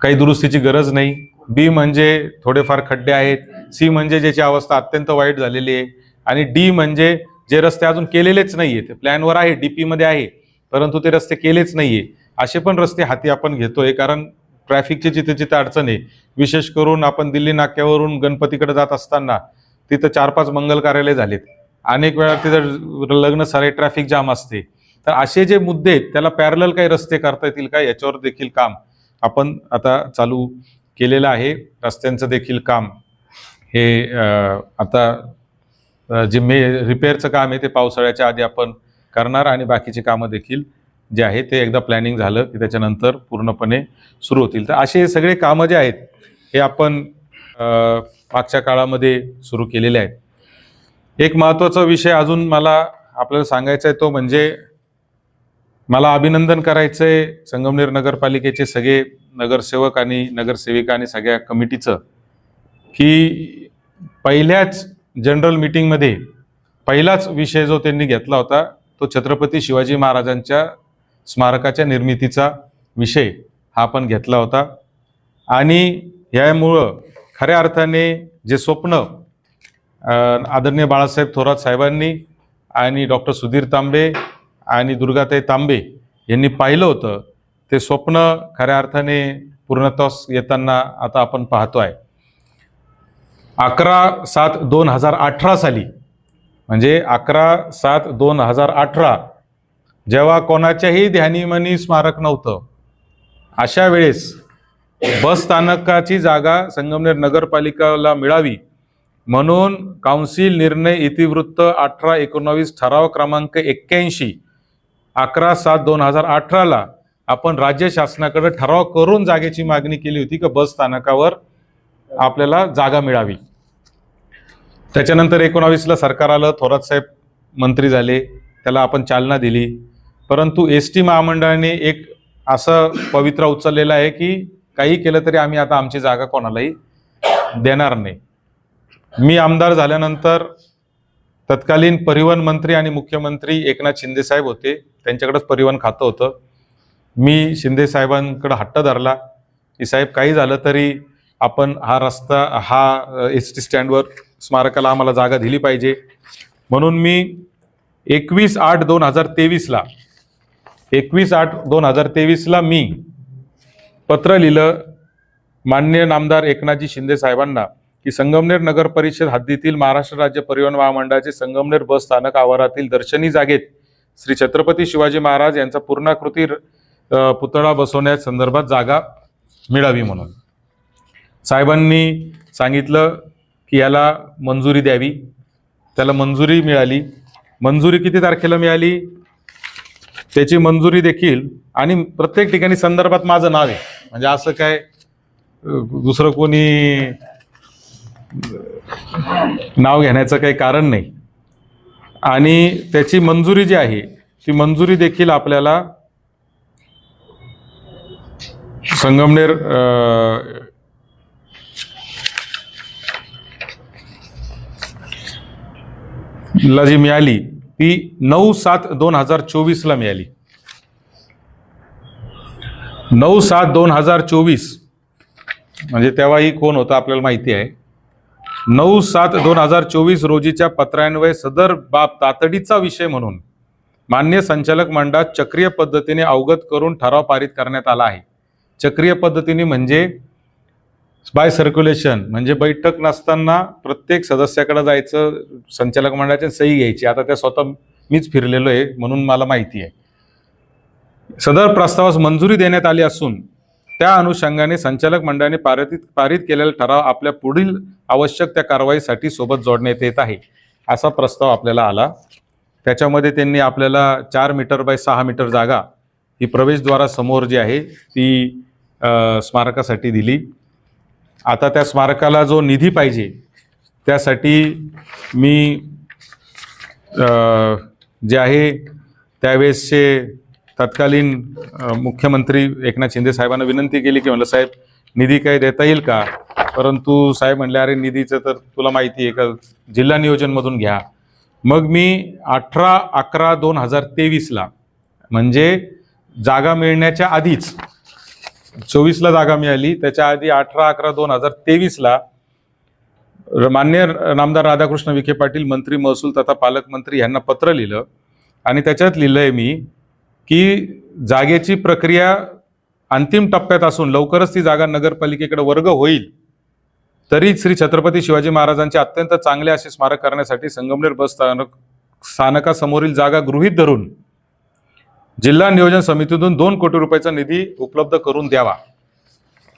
काही दुरुस्तीची गरज नाही, B म्हणजे थोडेफार खड्डे आहेत, C म्हणजे ज्याची अवस्था अत्यंत वाईट झालेली आहे आणि D म्हणजे जे रस्ते अजून केलेलेच नाहीये, ते प्लॅनवर आहे, DP मध्ये आहे, परंतु ते रस्ते केलेच नाहीये. असे पण रस्ते हाती आपण घेतोय, कारण ट्रॅफिकची जिथे जिथे अडचण आहे, विशेष करून आपण दिल्ली नाक्यावरून गणपतीकडे जात असताना तिथं 4-5 मंगल कार्यालय झालेत. अनेक वेळा तिथं लग्न सारे ट्रॅफिक जाम असते. तर असे जे मुद्दे आहेत त्याला पॅरलल काही रस्ते करता येतील का याच्यावर देखील काम आपण आता चालू केलेलं आहे. रस्त्यांचं देखील काम हे आता जे रिपेअरचं काम आहे ते पावसाळ्याच्या आधी आपण करणार आणि बाकीचे कामं देखील जे आहे ते एकदा प्लॅनिंग झालं की त्याच्यानंतर पूर्णपणे सुरू होतील. तर असे सगळे कामं जे आहेत हे आपण मागच्या काळामध्ये सुरू केलेले आहेत. एक महत्त्वाचा विषय अजून मला आपल्याला सांगायचा आहे, तो म्हणजे मला अभिनंदन करायचं आहे संगमनेर नगरपालिकेचे सगळे नगरसेवक आणि नगरसेविका आणि सगळ्या कमिटीचं, की पहिल्याच जनरल मीटिंगमध्ये पहिलाच विषय जो त्यांनी घेतला होता तो छत्रपती शिवाजी महाराजांच्या स्मारकाच्या निर्मितीचा विषय हा आपण घेतला होता. आणि यामुळं खऱ्या अर्थाने जे स्वप्न आदरणीय बाळासाहेब थोरात साहेबांनी आणि डॉक्टर सुधीर तांबे आणि दुर्गाताई तांबे यांनी पाहिलं होतं, ते स्वप्न खऱ्या अर्थाने पूर्णत्वास येताना आता आपण पाहतोय. 11/7/2018 साली, म्हणजे 11/7/2018 जेव्हा कोणाच्याही ध्यानीमनी स्मारक नव्हतं, अशा वेळेस बस स्थानकाची जागा संगमनेर नगरपालिकेला मिळावी म्हणून काउन्सिल निर्णय इतिवृत्त 18/19 ठराव क्रमांक 81 11/7/2018 आपण राज्य शासनाकडे ठराव करून जागेची मागणी केली होती की बस स्थानकावर आपल्याला जागा मिळावी. त्याच्यानंतर 19ला सरकार आलं, थोरात साहेब मंत्री झाले, त्याला आपण चालना दिली. परंतु ST महामंडळाने एक असं पवित्रा उचललेला आहे की काही केलं तरी आम्ही आता आमची जागा कोणालाही देणार नाही. मी आमदार झाल्यानंतर तत्कालीन परिवहन मंत्री आणि मुख्यमंत्री एकनाथ शिंदे साहेब होते, त्यांच्याकडेच परिवहन खातं होतं. मी शिंदे साहेबांकडे हट्ट धरला की साहेब काही झालं तरी आपण हा रस्ता, हा ST स्टँडवर स्मारकाला आम्हाला जागा दिली पाहिजे. म्हणून मी 21/8/2023ला 21/8/2023ला मी पत्र लिहिलं माननीय नामदार एकनाथजी शिंदे साहेबांना की संगमनेर नगर परिषद हद्दीतील महाराष्ट्र राज्य परिवहन महामंडळाचे संगमनेर बस स्थानक आवारातील दर्शनी जागेत श्री छत्रपती शिवाजी महाराज यांचा पूर्णाकृती पुतळा बसवण्याच्या संदर्भात जागा मिळावी म्हणून. साहेबांनी सांगितलं की याला मंजुरी द्यावी. त्याला मंजुरी मिळाली. मंजुरी किती तारखेला मिळाली त्याची मंजुरी देखील, आणि प्रत्येक ठिकाणी संदर्भात माझं नाव आहे, म्हणजे असं काय दुसरं कोणी नाव घेण्याचं काही कारण नाही. आणि त्याची मंजुरी जी आहे ती मंजुरी देखील आपल्याला संगमनेर ला जी मिळाली ती 9/7/2024ला मिळाली. 9/7/2024 म्हणजे तेव्हाही कोण होतं आपल्याला माहिती आहे. 9/7/2024 रोजीच्या पत्रान्वये सदर बाब तातडीचा विषय म्हणून मान्य संचालक मंडळात चक्रीय पद्धतीने अवगत करून ठराव पारित करण्यात आला आहे. चक्रीय पद्धतीने म्हणजे बाय सर्क्युलेशन, म्हणजे बैठक नसताना प्रत्येक सदस्याकडे जायचं, संचालक मंडळाची सही घ्यायची. आता त्या स्वतः मीच फिरलेलो आहे म्हणून मला माहिती आहे. सदर प्रस्तावास मंजुरी देण्यात आली असून त्या अनुषंगाने संचालक मंडळाने पारित केलेला ठराव आपल्या पुढील आवश्यक त्या कारवाईसाठी सोबत जोडण्यात येत आहे असा प्रस्ताव आपल्याला आला. त्याच्यामध्ये त्यांनी आपल्याला 4 मीटर बाय 6 मीटर जागा ही प्रवेशद्वारासमोर जी आहे ती स्मारकासाठी दिली. आता त्या स्मारकाला जो निधी पाहिजे त्यासाठी मी जे आहे त्यावेळेसचे तत्कालीन मुख्यमंत्री एकनाथ शिंदे साहेबांना विनंती केली की म्हणलं साहेब निधी काय देता येईल का. परंतु साहेब म्हणले अरे निधीचं तर तुला माहिती आहे का जिल्हा नियोजनमधून घ्या. मग मी 18/11/2023ला म्हणजे जागा मिळण्याच्या आधीच 24ला जागा मिळाली, त्याच्या आधी 18/11/2023ला मान्य नामदार राधाकृष्ण विखे पाटील मंत्री महसूल तथा पालकमंत्री यांना पत्र लिहिलं आणि त्याच्यात लिहिलंय मी की जागेची प्रक्रिया अंतिम टप्प्यात असून लवकरच ती जागा नगरपालिकेकडे वर्ग होईल, तरी श्री छत्रपती शिवाजी महाराजांचे अत्यंत चांगले असे स्मारक करण्यासाठी संगमनेर बस स्थानकासमोरील जागा गृहीत धरून जिल्हा नियोजन समितीतून 2 कोटी रुपयाचा निधी उपलब्ध करून द्यावा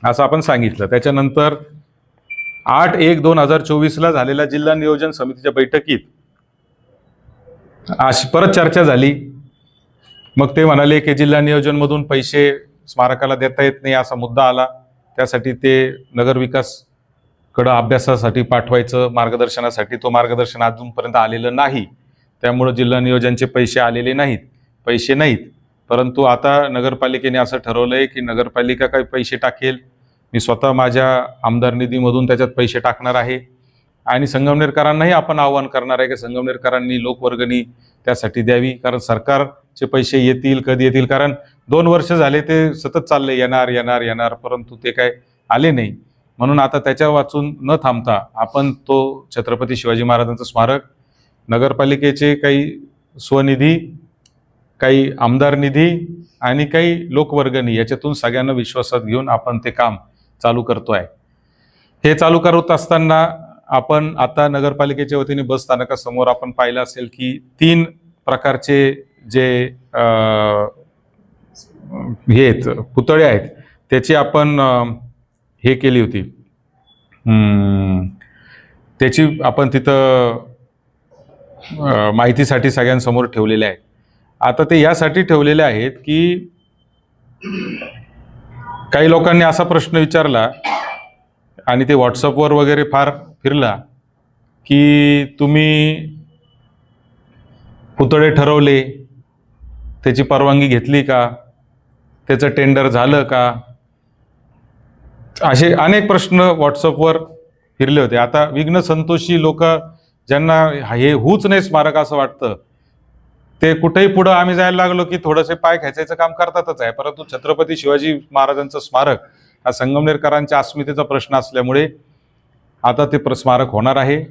असं आपण सांगितलं. त्याच्यानंतर 8/1/2024ला झालेल्या जिल्हा नियोजन समितीच्या बैठकीत परत चर्चा झाली. मग ते म्हणाले की जिल्हा नियोजनमधून पैसे स्मारकाला देता येत नाही असा मुद्दा आला. त्यासाठी ते नगरविकासकडं अभ्यासासाठी पाठवायचं मार्गदर्शनासाठी. तो मार्गदर्शन अजूनपर्यंत आलेलं नाही, त्यामुळं जिल्हा नियोजनचे पैसे आलेले नाहीत, पैसे नाहीत. परंतु आता नगरपालिकेने असं ठरवलंय की नगरपालिका काही पैसे टाकेल, मी स्वतः माझ्या आमदार निधीमधून त्याच्यात पैसे टाकणार आहे आणि संगमनेरकरांनाही आपण आवाहन करणार आहे की संगमनेरकरांनी लोकवर्गणी त्यासाठी द्यावी. कारण सरकारचे पैसे येतील कधी येतील, कारण 2 वर्ष झाले ते सतत चालले येणार येणार येणार, परंतु ते काय आले नाही. म्हणून आता त्याच्या वाचून न थांबता आपण तो छत्रपती शिवाजी महाराजांचं स्मारक नगरपालिकेचे काही स्वनिधी, काही आमदार निधी आणि काही लोकवर्गणी याच्यातून सगळ्यांना विश्वासात घेऊन आपण ते काम चालू करतोय. हे चालू करत असताना आपण आता नगरपालिकेच्या वतीने बस स्थानकासमोर आपण पाहिलं असेल की 3 प्रकारचे जे हे आहेत पुतळे आहेत त्याची आपण हे केली होती, त्याची आपण तिथं माहितीसाठी सगळ्यांसमोर ठेवलेले आहे. आता ते यासाठी ठेवलेले आहेत की काही लोकांनी असा प्रश्न विचारला आणि ते व्हॉट्सअपवर वगैरे फार फिरला की तुम्ही पुतळे ठरवले, त्याची परवानगी घेतली का, त्याचं टेंडर झालं का, असे अनेक प्रश्न व्हॉट्सअपवर फिरले होते. आता विघ्न संतोषी लोक ज्यांना हे होऊच नाही स्मारक असं वाटतं ते कुठेही पुढं आम्ही जायला लागलो की थोडंसे पाय खेचायचं काम करतातच आहे. परंतु छत्रपती शिवाजी महाराजांचं स्मारक हा संगमनेरकरांच्या अस्मितेचा प्रश्न असल्यामुळे आता ते स्मारक होणार आहे.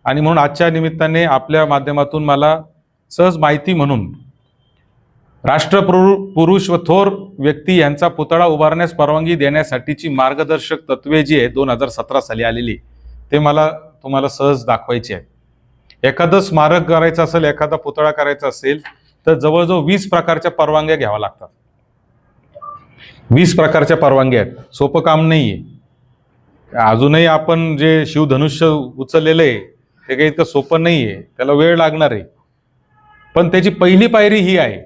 आणि म्हणून आजच्या निमित्ताने आपल्या माध्यमातून मला सहज माहिती म्हणून राष्ट्रपुरुष व थोर व्यक्ती यांचा पुतळा उभारण्यास परवानगी देण्यासाठीची मार्गदर्शक तत्वे जी आहे 2017 साली आलेली, ते मला तुम्हाला सहज दाखवायची आहे. एखादं स्मारक करायचं असेल, एखादा पुतळा करायचा असेल तर जवळजवळ 20 प्रकारच्या परवानग्या घ्याव्या लागतात. 20 प्रकारच्या परवानग्या आहेत. सोपं काम नाहीये. अजूनही आपण जे शिवधनुष्य उचललेलं आहे ते काही इतकं सोपं नाहीये, त्याला वेळ लागणार आहे. पण त्याची पहिली पायरी ही आहे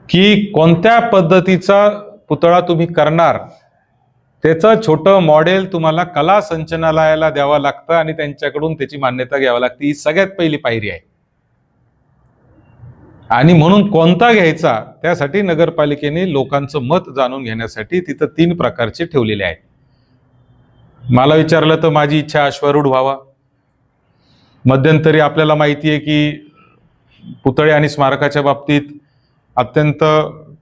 की कोणत्या पद्धतीचा पुतळा तुम्ही करणार त्याचं छोटं मॉडेल तुम्हाला कला संचालनालयाला द्यावं लागतं आणि त्यांच्याकडून त्याची मान्यता घ्यावी लागते. ही सगळ्यात पहिली पायरी आहे. आणि म्हणून कोणता घ्यायचा त्यासाठी नगरपालिकेने लोकांचं मत जाणून घेण्यासाठी तिथं 3 प्रकारचे ठेवलेले आहेत. मला विचारलं तर माझी इच्छा अश्वारूढ व्हावा. मध्यंतरी आपल्याला माहिती आहे की पुतळे आणि स्मारकाच्या बाबतीत अत्यंत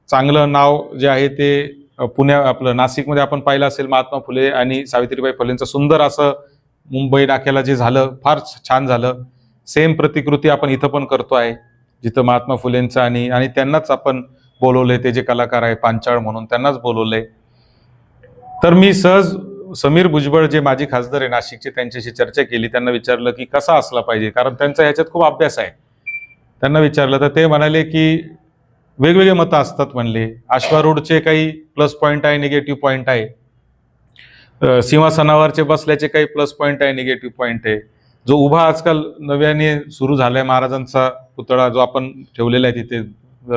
चांगलं नाव जे आहे ते आपलं नाशिकमध्ये आपण पाहिलं असेल, महात्मा फुले आणि सावित्रीबाई फुलेंचं सुंदर असं मुंबई नाक्याला जे झालं फार छान झालं. सेम प्रतिकृती आपण इथं पण करतो आहे, जिथं महात्मा फुलेंचं आणि त्यांनाच आपण बोलवलंय, ते जे कलाकार आहे पांचाळ म्हणून त्यांनाच बोलवलंय. तर मी सहज समीर भुजबळ जे माजी खासदार आहे नाशिकचे, त्यांच्याशी चर्चा केली. त्यांना विचारलं की कसा असला पाहिजे, कारण त्यांचा ह्याच्यात खूप अभ्यास आहे. त्यांना विचारलं तर ते म्हणाले की वेगवेगळे मतं असतात म्हणले. अश्वारूढचे काही प्लस पॉईंट आहे, निगेटिव्ह पॉईंट आहे. सिंहासनावरचे बसल्याचे काही प्लस पॉईंट आहे, निगेटिव्ह पॉईंट आहे. जो उभा आजकाल नव्याने सुरू झालाय महाराजांचा पुतळा जो आपण ठेवलेला आहे तिथे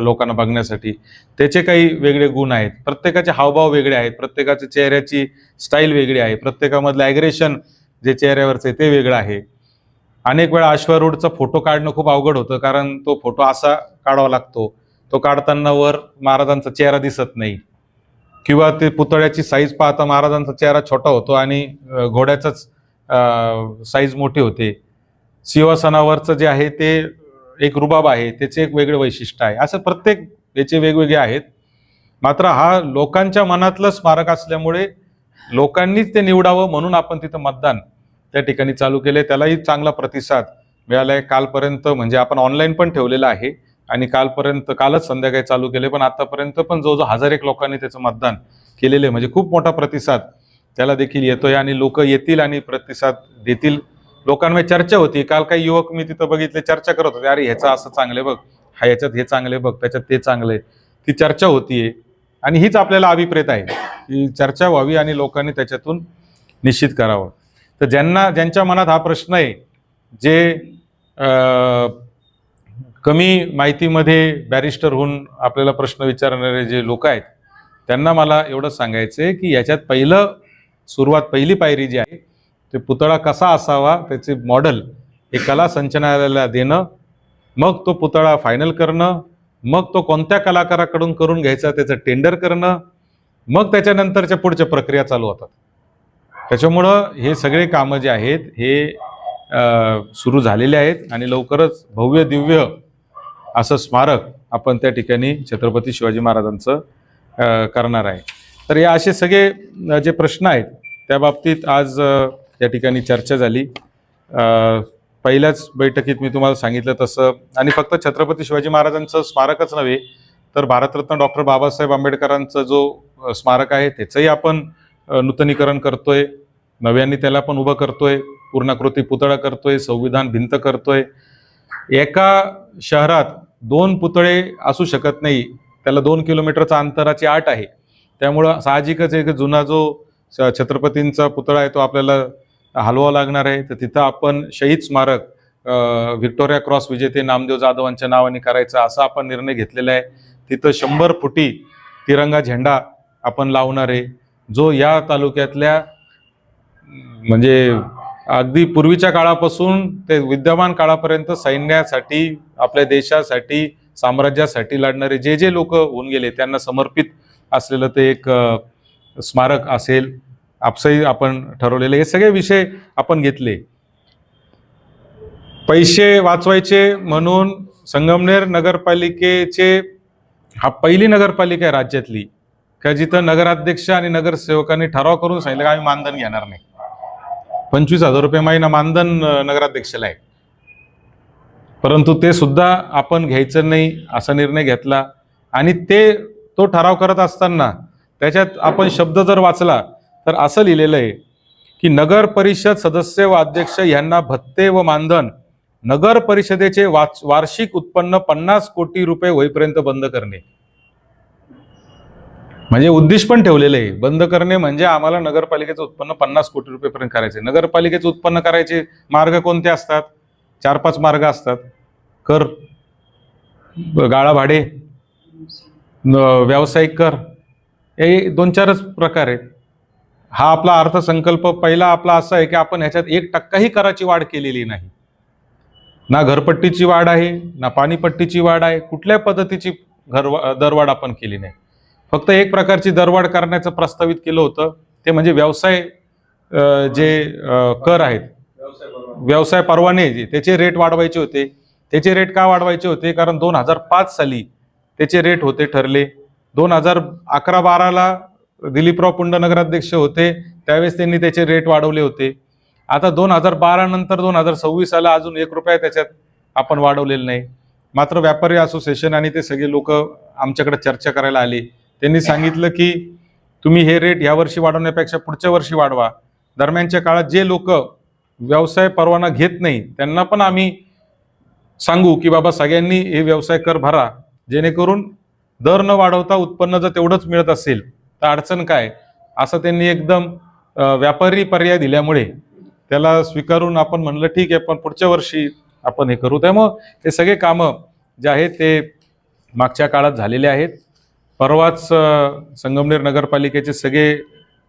लोकांना बघण्यासाठी, त्याचे काही वेगळे गुण आहेत. प्रत्येकाचे हावभाव वेगळे आहेत, प्रत्येकाची चेहऱ्याची स्टाईल वेगळी आहे, प्रत्येकामधलं ॲग्रेशन जे चेहऱ्यावरचं आहे ते वेगळं आहे. अनेक वेळा अश्वारूढचा फोटो काढणं खूप अवघड होतं, कारण तो फोटो असा काढावा लागतो, तो काढताना वर महाराजांचा चेहरा दिसत नाही, किंवा ते पुतळ्याची साईज पाहता महाराजांचा चेहरा छोटा होतो आणि घोड्याचाच साईज मोठी होते. सिंहासनावरचं जे आहे ते एक रुबाब आहे, त्याचे एक वेगळे वैशिष्ट्य आहे. असं प्रत्येक याचे वेगवेगळे आहेत. मात्र हा लोकांच्या मनातलं स्मारक असल्यामुळे लोकांनीच ते निवडावं म्हणून आपण तिथं मतदान त्या ठिकाणी चालू केले. त्यालाही चांगला प्रतिसाद मिळालाय. कालपर्यंत म्हणजे आपण ऑनलाईन पण ठेवलेलं आहे आणि कालच संध्याकाळी चालू केले, पण आतापर्यंत पण जवळजवळ 1001 लोकांनी त्याचं मतदान केलेलं आहे. म्हणजे खूप मोठा प्रतिसाद त्याला देखील येतोय आणि लोक येतील आणि प्रतिसाद देतील. लोकांमध्ये चर्चा होती. काल काही युवक मी तिथं बघितले चर्चा करत होते, अरे ह्याचं असं चांगले बघ, हा ह्याच्यात हे चांगले बघ, त्याच्यात ते चांगले. ती चर्चा होतीये आणि हीच आपल्याला अभिप्रेत आहे की चर्चा व्हावी आणि लोकांनी त्याच्यातून निश्चित करावं. तर ज्यांच्या मनात हा प्रश्न आहे, जे कमी माहितीमध्ये बॅरिस्टर होऊन आपल्याला प्रश्न विचारणारे जे लोक आहेत, त्यांना मला एवढं सांगायचंय की याच्यात पहिली पायरी जी आहे ते पुतळा कसा असावा त्याचे मॉडेल हे कला संचालनालयाला देणं, मग तो पुतळा फायनल करणं, मग तो कोणत्या कलाकाराकडून करून घ्यायचा त्याचं टेंडर करणं, मग त्याच्यानंतरच्या पुढच्या प्रक्रिया चालू होतात. त्याच्यामुळं हे सगळे कामं जे आहेत हे सुरू झालेले आहेत आणि लवकरच भव्य दिव्य असं स्मारक आपण त्या ठिकाणी छत्रपती शिवाजी महाराजांचं करणार आहे. तर या असे सगळे जे प्रश्न आहेत त्या बाबतीत आज या ठिकाणी चर्चा झाली. पहिल्याच बैठकीत मी तुम्हाला सांगितलं तसं, आणि फक्त छत्रपती शिवाजी महाराजांचं स्मारकच नव्हे तर भारतरत्न डॉक्टर बाबासाहेब आंबेडकरांचं जो स्मारक आहे त्याचंही आपण नूतनीकरण करतोय, नव्याने त्याला पण उभं करतोय, पूर्णाकृती पुतळा करतोय, संविधान भिंत करतोय. एका शहरात 2 पुतळे असू शकत नाही, त्याला 2 किलोमीटरचा अंतराची अट आहे. त्यामुळं साहजिकच एक जुना जो छत्रपतींचा पुतळा आहे तो आपल्याला हलवावा लागणार आहे. तर तिथं आपण शहीद स्मारक व्हिक्टोरिया क्रॉस विजेते नामदेव जाधवांच्या नावाने करायचा असा आपण निर्णय घेतलेला आहे. तिथं 100 फुटी तिरंगा झेंडा आपण लावणार आहे, जो या तालुक्यातल्या म्हणजे अगदी पूर्वीच्या काळापासून ते विद्यमान काळापर्यंत सैन्यासाठी, आपल्या देशासाठी, साम्राज्यासाठी लढणारे जे लोक होऊन गेले त्यांना समर्पित असलेलं ते एक स्मारक असेल. आपसही आपण ठरवलेले हे सगळे विषय आपण घेतले. पैसे वाचवायचे म्हणून संगमनेर नगरपालिकेचे हा पहिली नगरपालिका आहे राज्यातली का जिथं नगराध्यक्ष आणि नगरसेवकांनी ठराव करून सांगितलं का आम्ही मानधन घेणार नाही. 25,000 रुपये महिना मानधन नगराध्यक्षाला आहे. परंतु ते सुद्धा आपण घ्यायचं नाही असा निर्णय घेतला. आणि तो ठराव करत असताना त्याच्यात आपण शब्द जर वाचला तर असं लिहिलेलं आहे की नगर परिषद सदस्य व अध्यक्ष यांना भत्ते व मानधन नगर परिषदेचे वार्षिक उत्पन्न 50 कोटी रुपये होईपर्यंत बंद करणे. म्हणजे उद्दिष्ट पण ठेवलेलं आहे, बंद करणे म्हणजे आम्हाला नगरपालिकेचं उत्पन्न 50 कोटी रुपयेपर्यंत करायचे. नगरपालिकेचं उत्पन्न करायचे मार्ग कोणते असतात? 4-5 मार्ग असतात. कर, गाळा भाडे, व्यावसायिक कर, हे 2-4च प्रकार आहेत. हा आपला अर्थसंकल्प पहिला आपला असा आहे की आपण ह्याच्यात 1% कराची वाढ केलेली नाही. ना घरपट्टीची वाढ आहे, ना पाणीपट्टीची वाढ आहे, कुठल्या पद्धतीची दरवाढ आपण केली नाही. फक्त एक प्रकारची दरवाढ करण्याचं प्रस्तावित केलं होतं, ते म्हणजे व्यवसाय कर आहेत, व्यवसाय परवाने त्याचे रेट वाढवायचे होते. त्याचे रेट का वाढवायचे होते? कारण 2005 साली त्याचे रेट होते ठरले. 2011-12ला दिलीपराव पुंड नगराध्यक्ष होते, त्यावेळेस त्यांनी त्याचे रेट वाढवले होते. आता 2012 नंतर 2026 आला, अजून 1 रुपया त्याच्यात आपण वाढवलेलं नाही. मात्र व्यापारी असोसिएशन आणि ते सगळे लोक आमच्याकडे चर्चा करायला आले. त्यांनी सांगितलं की तुम्ही हे रेट यावर्षी वाढवण्यापेक्षा पुढच्या वर्षी वाढवा. दरम्यानच्या काळात जे लोक व्यवसाय परवाना घेत नाही त्यांना पण आम्ही सांगू की बाबा सगळ्यांनी हे व्यवसाय कर भरा, जेणेकरून दर न वाढवता उत्पन्न जर तेवढंच मिळत असेल तर अडचण काय, असं त्यांनी एकदम व्यापारी पर्याय दिल्यामुळे त्याला स्वीकारून आपण म्हणलं ठीक आहे, पण पुढच्या वर्षी आपण हे करू. त्यामुळं हे सगळे कामं जे आहेत ते मागच्या काळात झालेले आहेत. परवाच संगमनेर नगरपालिकेचे सगळे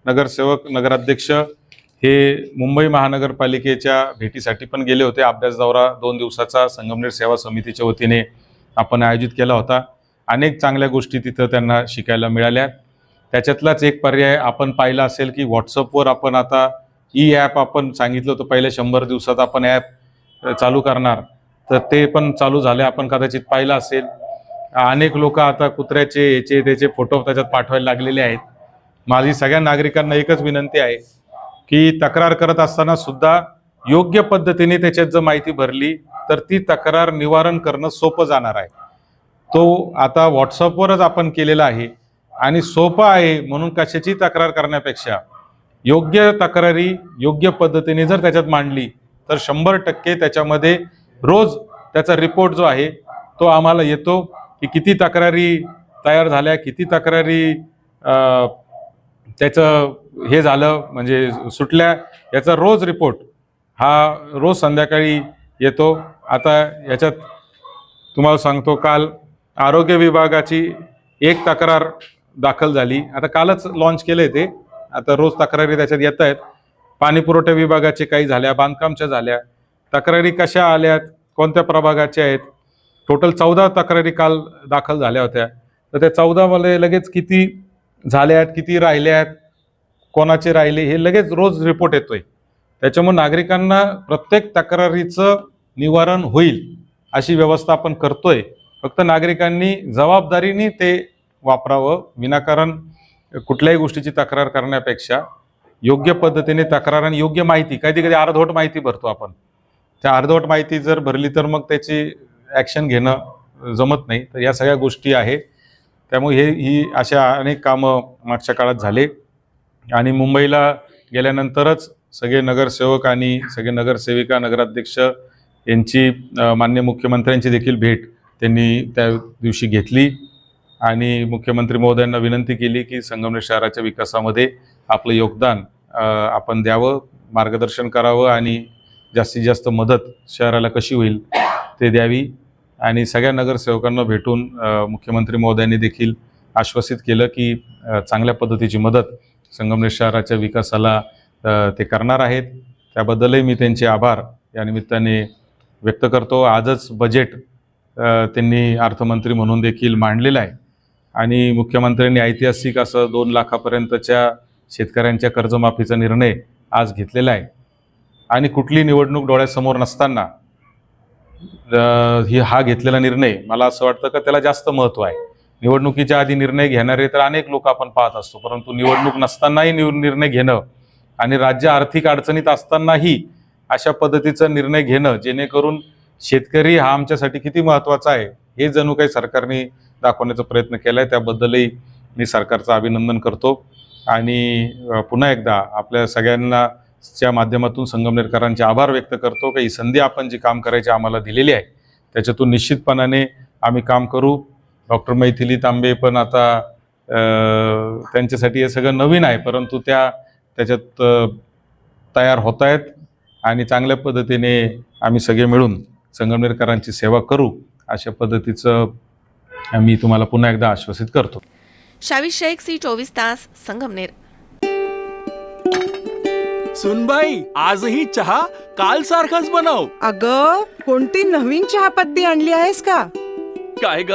नगरसेवक, नगराध्यक्ष हे मुंबई महानगरपालिकेच्या भेटीसाठी पण गेले होते. अभ्यास दौरा 2 दिवसाचा संगमनेर सेवा समितीच्या वतीने आपण आयोजित केला होता. अनेक चांगल्या गोष्टी तिथं त्यांना शिकायला मिळाल्या. त्याच्यातलाच एक पर्याय आपण पाहिला असेल की व्हॉट्सअपवर आपण आता ॲप आपण सांगितलं होतं पहिल्या 100 दिवसात आपण ॲप चालू करणार, तर ते पण चालू झाले. आपण कदाचित पाहिलं असेल. अनेक लोक आता कुत्र्याचे याचे त्याचे फोटो त्याच्यात पाठवायला लागलेले आहेत. माझी सगळ्या नागरिकांना एकच विनंती आहे की तक्रार करत असताना सुद्धा योग्य पद्धतीने त्याच्यात जर माहिती भरली तर ती तक्रार निवारण करणं सोपं जाणार आहे. तो आता व्हॉट्सअपवरच आपण केलेला आहे आणि सोपं आहे म्हणून कशाची तक्रार करण्यापेक्षा योग्य तक्रारी योग्य पद्धतीने जर त्याच्यात मांडली तर 100% त्याच्यामध्ये रोज त्याचा रिपोर्ट जो आहे तो आम्हाला येतो की किती तक्रारी तयार झाल्या, किती तक्रारी त्याचं हे झालं म्हणजे सुटल्या, याचा रोज रिपोर्ट हा रोज संध्याकाळी येतो. आता याच्यात तुम्हाला सांगतो, काल आरोग्य विभागाची 1 तक्रार दाखल झाली. आता कालच लॉन्च केलंय ते, आता रोज तक्रारी त्याच्यात येत आहेत. पाणीपुरवठा विभागाचे काही झाल्या, बांधकामच्या झाल्या, तक्रारी कशा आल्यात, कोणत्या प्रभागाच्या आहेत. टोटल 14 तक्रारी काल दाखल झाल्या होत्या. तर त्या 14 मध्ये लगेच किती झाल्यात, किती राहिल्यात, कोणाचे राहिले, हे लगेच रोज रिपोर्ट येतोय. त्याच्यामुळे नागरिकांना प्रत्येक तक्रारीचं निवारण होईल अशी व्यवस्था आपण करतोय. फक्त नागरिकांनी जबाबदारीने ते वापरावं. विनाकारण कुठल्याही गोष्टीची तक्रार करण्यापेक्षा योग्य पद्धतीने तक्रार आणि योग्य माहिती, कधी कधी अर्धवट माहिती भरतो आपण. त्या अर्धवट माहिती जर भरली तर मग त्याची ॲक्शन घेणं जमत नाही. तर या सगळ्या गोष्टी आहेत. त्यामुळे ही अशा अनेक कामं मागच्या काळात झाले. आणि मुंबईला गेल्यानंतरच सगळे नगरसेवक आणि सगळे नगरसेविका, नगराध्यक्ष यांची माननीय मुख्यमंत्र्यांची देखील भेट त्यांनी त्या दिवशी घेतली आणि मुख्यमंत्री महोदयांना विनंती केली की संगमनेर शहराच्या विकासामध्ये आपलं योगदान आपण द्यावं, मार्गदर्शन करावं आणि जास्तीत जास्त मदत शहराला कशी होईल ते द्यावी. आणि सगळ्या नगरसेवकांना भेटून मुख्यमंत्री महोदयांनी देखील आश्वासित केलं की चांगल्या पद्धतीची मदत संगमनेर शहराच्या विकासाला ते करणार आहेत. त्याबद्दलही मी त्यांचे आभार या निमित्ताने व्यक्त करतो. आजच बजेट त्यांनी अर्थमंत्री म्हणून देखील मांडलेलं आहे आणि मुख्यमंत्र्यांनी ऐतिहासिक असं 2 लाखापर्यंतच्या शेतकऱ्यांच्या कर्जमाफीचा निर्णय आज घेतलेला आहे. आणि कुठली निवडणूक डोळ्यासमोर नसताना हा घेतलेला निर्णय, मला असं वाटतं का त्याला जास्त महत्त्व आहे. निवडणुकीच्या आधी निर्णय घेणारे तर अनेक लोक आपण पाहत असतो, परंतु निवडणूक नसतानाही निर्णय घेणं आणि राज्य आर्थिक अडचणीत असतानाही अशा पद्धतीचा निर्णय घेणं जेणेकरून शेतकरी हा आमच्यासाठी किती महत्त्वाचा आहे हे जणू काही सरकारने दाखवण्याचा प्रयत्न केला आहे. त्याबद्दलही मी सरकारचं अभिनंदन करतो. आणि पुन्हा एकदा आपल्या सगळ्यांना च्या माध्यमातून संगमनेरकरांचे आभार व्यक्त करतो की ही संधी आपण जी काम करायची आम्हाला दिलेली आहे त्याच्यातून निश्चितपणाने आम्ही काम करू. डॉक्टर मैथिली तांबे पण आता त्यांच्यासाठी हे सगळं नवीन आहे, परंतु त्याच्यात तयार होत आहेत आणि चांगल्या पद्धतीने आम्ही सगळे मिळून संगमनेरकरांची सेवा करू अशा पद्धतीचं मी तुम्हाला पुन्हा एकदा आश्वासित करतो. शावीज शेख, C24 तास, संगमनेर. सुनबाई, आजही चहा काल सारखाच बनव. अग, कोणती नवीन चहापत्ती आणली आहेस का? काय ग,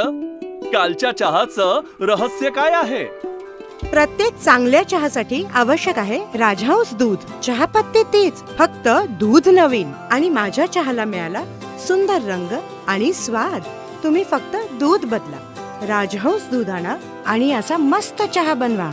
कालच्या चहाचं रहस्य काय आहे? प्रत्येक चांगल्या चहासाठी आवश्यक आहे राजहंस दूध. चहापत्ती तीच, फक्त दूध नवीन. आणि माझ्या चहाला मिळाला सुंदर रंग आणि स्वाद. तुम्ही फक्त दूध बदला, राजहंस दूध आणा आणि असा मस्त चहा बनवा.